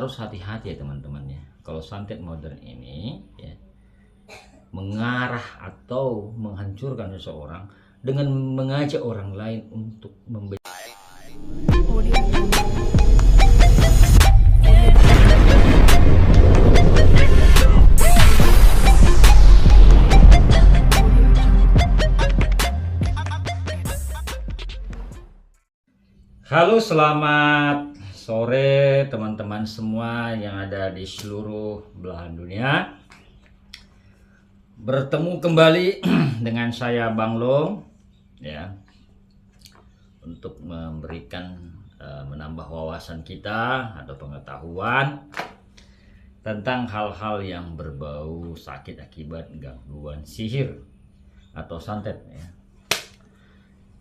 Harus hati-hati ya teman-teman ya. Kalau santet modern ini ya mengarah atau menghancurkan seseorang dengan mengajak orang lain untuk membenci. Halo, selamat sore teman-teman semua yang ada di seluruh belahan dunia. Bertemu kembali dengan saya Bang Long ya, untuk memberikan menambah wawasan kita atau pengetahuan tentang hal-hal yang berbau sakit akibat gangguan sihir atau santet ya.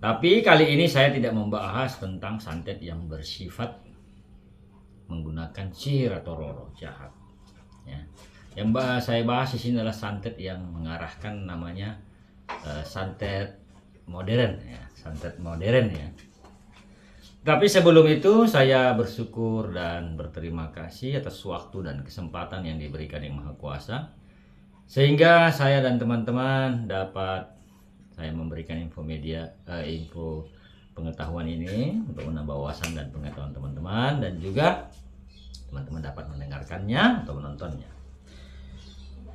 Tapi kali ini saya tidak membahas tentang santet yang bersifat menggunakan sihir atau roh jahat. Ya. Yang saya bahas di sini adalah santet yang mengarahkan namanya santet modern, ya, santet modern ya. Tapi sebelum itu saya bersyukur dan berterima kasih atas waktu dan kesempatan yang diberikan Yang Maha Kuasa, sehingga saya dan teman-teman dapat saya memberikan info pengetahuan ini untuk menambah wawasan dan pengetahuan teman-teman, dan juga teman-teman dapat mendengarkannya atau menontonnya.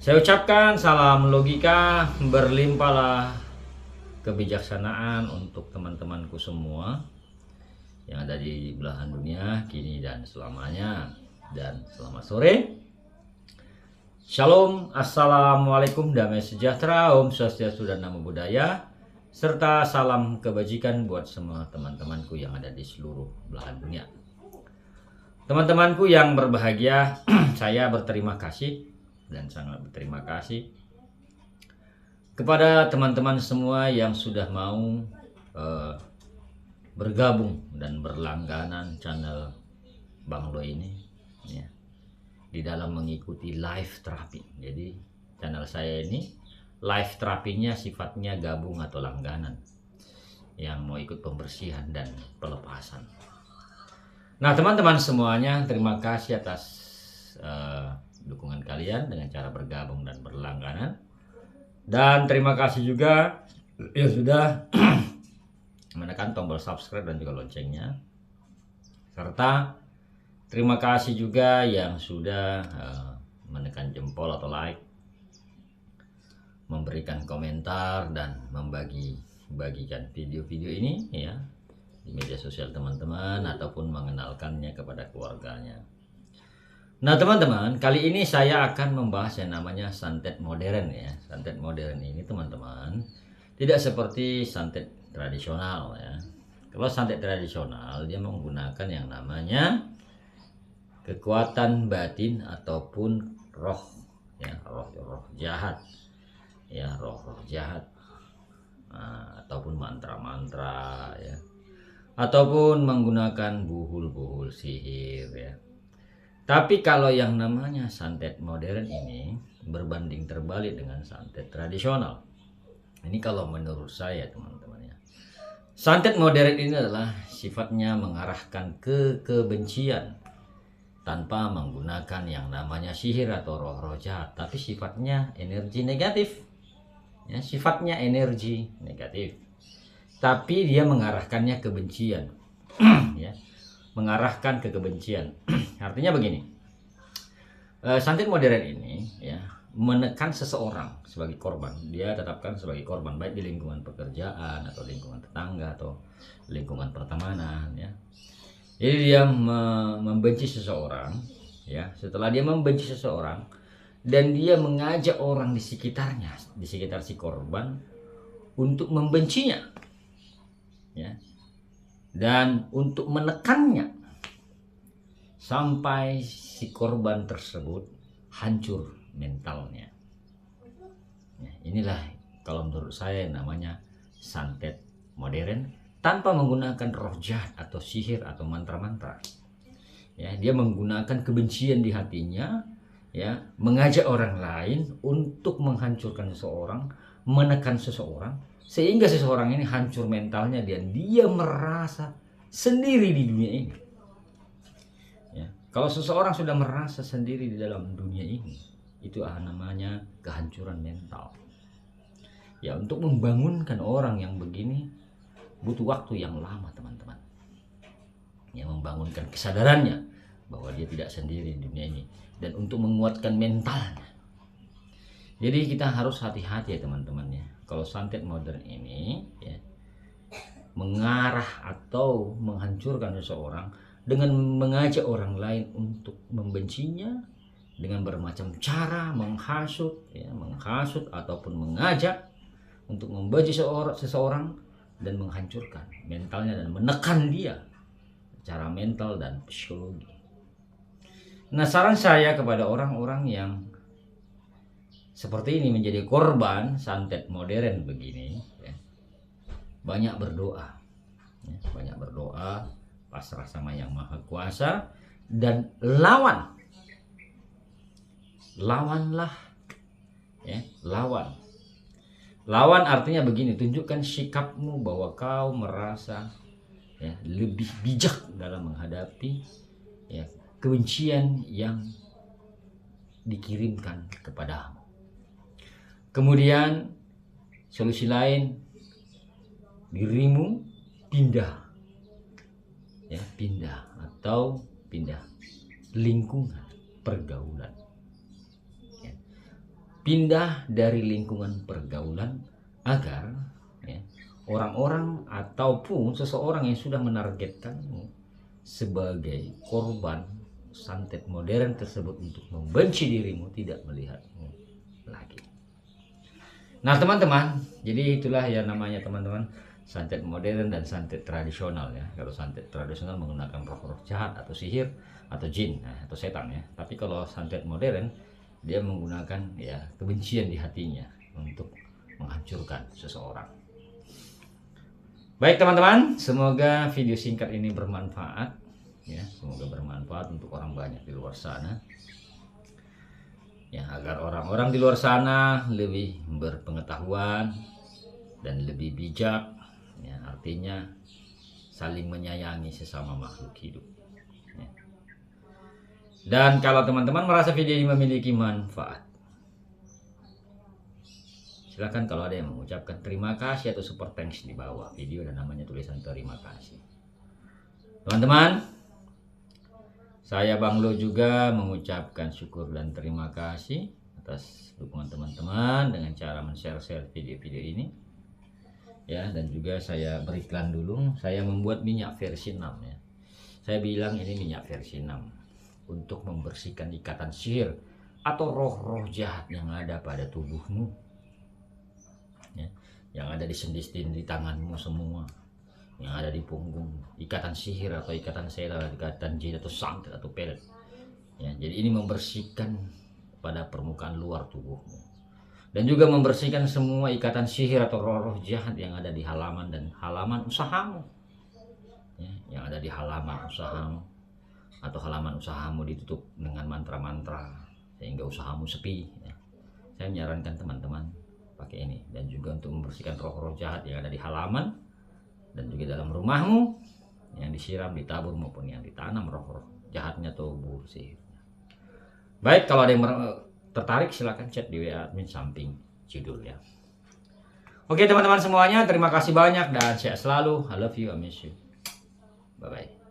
Saya ucapkan salam logika, berlimpahlah kebijaksanaan untuk teman-temanku semua yang ada di belahan dunia kini dan selamanya. Dan selamat sore. Shalom, assalamualaikum, damai sejahtera, om swastiastu dan namo buddhaya, serta salam kebajikan buat semua teman-temanku yang ada di seluruh belahan dunia. Teman-temanku yang berbahagia, saya berterima kasih dan sangat berterima kasih kepada teman-teman semua yang sudah mau bergabung dan berlangganan channel Bang Lo ini ya, di dalam mengikuti live terapi. Jadi channel saya ini live terapinya sifatnya gabung atau langganan yang mau ikut pembersihan dan pelepasan. Nah teman-teman semuanya, terima kasih atas dukungan kalian dengan cara bergabung dan berlangganan. Dan terima kasih juga yang sudah menekan tombol subscribe dan juga loncengnya. Serta terima kasih juga yang sudah menekan jempol atau like, memberikan komentar dan bagikan video-video ini ya di media sosial teman-teman ataupun mengenalkannya kepada keluarganya. Nah teman-teman, kali ini saya akan membahas yang namanya santet modern ya. Santet modern ini teman-teman tidak seperti santet tradisional ya. Kalau santet tradisional dia menggunakan yang namanya kekuatan batin ataupun roh ya, roh jahat ya, roh jahat, ataupun mantra-mantra ya, ataupun menggunakan buhul-buhul sihir ya. Tapi kalau yang namanya santet modern ini berbanding terbalik dengan santet tradisional. Ini kalau menurut saya teman-teman ya. Santet modern ini adalah sifatnya mengarahkan ke kebencian tanpa menggunakan yang namanya sihir atau roh-roh jahat, tapi sifatnya energi negatif ya, sifatnya energi negatif, tapi dia mengarahkannya kebencian ya, mengarahkan ke kebencian. Artinya begini, santet modern ini ya menekan seseorang sebagai korban. Dia tetapkan sebagai korban baik di lingkungan pekerjaan atau lingkungan tetangga atau lingkungan pertemanan ya. Jadi dia membenci seseorang ya. Setelah dia membenci seseorang dan dia mengajak orang di sekitarnya, di sekitar si korban untuk membencinya ya, dan untuk menekannya sampai si korban tersebut hancur mentalnya ya. Inilah kalau menurut saya namanya santet modern tanpa menggunakan roh jahat atau sihir atau mantra-mantra ya. Dia menggunakan kebencian di hatinya ya, mengajak orang lain untuk menghancurkan seseorang, menekan seseorang sehingga seseorang ini hancur mentalnya dan dia merasa sendiri di dunia ini ya. Kalau seseorang sudah merasa sendiri di dalam dunia ini, itu namanya kehancuran mental. Ya, untuk membangunkan orang yang begini butuh waktu yang lama, teman-teman. Ya, membangunkan kesadarannya bahwa dia tidak sendiri di dunia ini, dan untuk menguatkan mentalnya. Jadi kita harus hati-hati ya teman-teman ya. Kalau santet modern ini ya, mengarah atau menghancurkan seseorang dengan mengajak orang lain untuk membencinya dengan bermacam cara, menghasut ataupun mengajak untuk membenci seseorang dan menghancurkan mentalnya dan menekan dia secara mental dan psikologi. Nah, saran saya kepada orang-orang yang seperti ini menjadi korban santet modern begini ya, banyak berdoa ya, banyak berdoa, pasrah sama Yang Maha Kuasa, dan lawanlah ya, lawan artinya begini, tunjukkan sikapmu bahwa kau merasa ya, lebih bijak dalam menghadapi ya, kebencian yang dikirimkan kepadamu. Kemudian solusi lain, dirimu pindah lingkungan pergaulan ya. Pindah dari lingkungan pergaulan agar ya, orang-orang ataupun seseorang yang sudah menargetkanmu sebagai korban santet modern tersebut untuk membenci dirimu tidak melihatmu lagi. Nah teman-teman, jadi itulah ya namanya teman-teman, santet modern dan santet tradisional ya. Kalau santet tradisional menggunakan roh-roh jahat atau sihir atau jin atau setan ya. Tapi kalau santet modern dia menggunakan ya kebencian di hatinya untuk menghancurkan seseorang. Baik teman-teman, semoga video singkat ini bermanfaat ya. Semoga bermanfaat untuk orang banyak di luar sana. Ya, agar orang-orang di luar sana lebih berpengetahuan dan lebih bijak ya, artinya saling menyayangi sesama makhluk hidup ya. Dan kalau teman-teman merasa video ini memiliki manfaat, silakan kalau ada yang mengucapkan terima kasih atau super thanks di bawah video dan namanya tulisan terima kasih. Teman-teman, saya Bang Lo juga mengucapkan syukur dan terima kasih atas dukungan teman-teman dengan cara men-share video-video ini ya. Dan juga saya beriklan dulu, saya membuat minyak versi 6 ya. Saya bilang ini minyak versi 6 untuk membersihkan ikatan sihir atau roh-roh jahat yang ada pada tubuhmu ya, yang ada di sendi-sendi tanganmu semua, yang ada di punggung, ikatan sihir atau ikatan setan, ikatan jin atau santet atau pelet ya. Jadi ini membersihkan pada permukaan luar tubuhmu, dan juga membersihkan semua ikatan sihir atau roh-roh jahat yang ada di halaman dan halaman usahamu ya, yang ada di halaman usahamu atau halaman usahamu ditutup dengan mantra-mantra sehingga usahamu sepi ya. Saya menyarankan teman-teman pakai ini, dan juga untuk membersihkan roh-roh jahat yang ada di halaman dan juga dalam rumahmu yang disiram, ditabur maupun yang ditanam roh-roh jahatnya atau buruh sihirnya. Baik, kalau ada yang tertarik silakan chat di WA admin samping judul ya. Oke teman-teman semuanya, terima kasih banyak dan sehat selalu. I love you, I miss you. Bye bye.